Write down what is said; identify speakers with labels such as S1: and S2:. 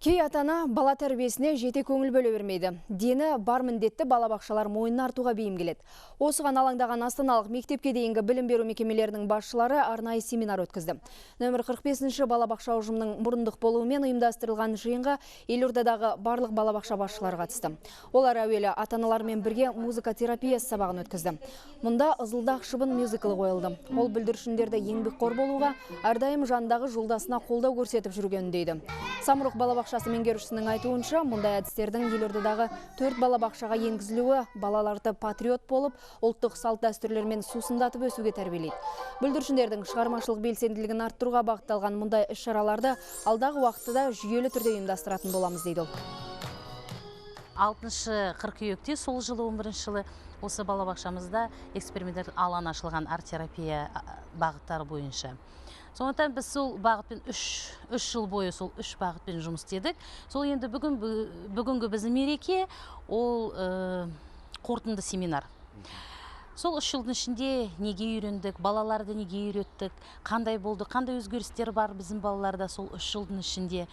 S1: Кей атана бала тәрбиесіне жете көңіл бөле бермейді. Дені бар міндетті балабақшалар мойнына артуға бейім келеді. Осыған алаңдаған астаналық мектепке дейінгі білім беру мекемелерінің басшылары арнайы семинар өткізді. Нөмір 45-ші балабақша ұжымның мұрындық болуымен ұйымдастырылған жиынға елордадағы барлық балабақша басшылары қатысты. Олар әуелі ата-аналармен бірге музыка терапиясы сабағын өткізді. Мұнда ызылдақ шыбын мюзиклі қойылды. Ол бүлдіршіндерді еңбекқор болуға, әрдайым жандағы жолдасына қолдау көрсетіп жүрген дейді. Самұрық балабақшасы меңгерушісінің айтуынша, мұндай әдістердің елордадағы 4 балабақшаға енгізілуі балаларды патриот болып, ұлттық салт дәстүрлермен сусындатып өсуге тәрбиелейді. Бүлдіршіндердің шығармашылық белсенділігін арттыруға бағытталған мұндай іс-шараларды алдағы уақытта жүйелі түрде ұйымдастыратын боламыз дейді ол.
S2: 6 қыркүйекте сол жылы 11 жылы осы балабақшамызда эксперименттік алаң ашылған арт-терапия бағыттары бойынша. Сондықтан біз сол бағытпен 3 жыл бойы сол 3 бағытпен жұмыс істедік. Сол енді бүгінгі біздің мереке ол қорытынды семинар. Сол 3 жылдың ішінде неге үйрендік, балаларды неге үйреттік, қандай болды, қандай өзгерістер бар біздің балаларда сол 3 жылдың ішінде.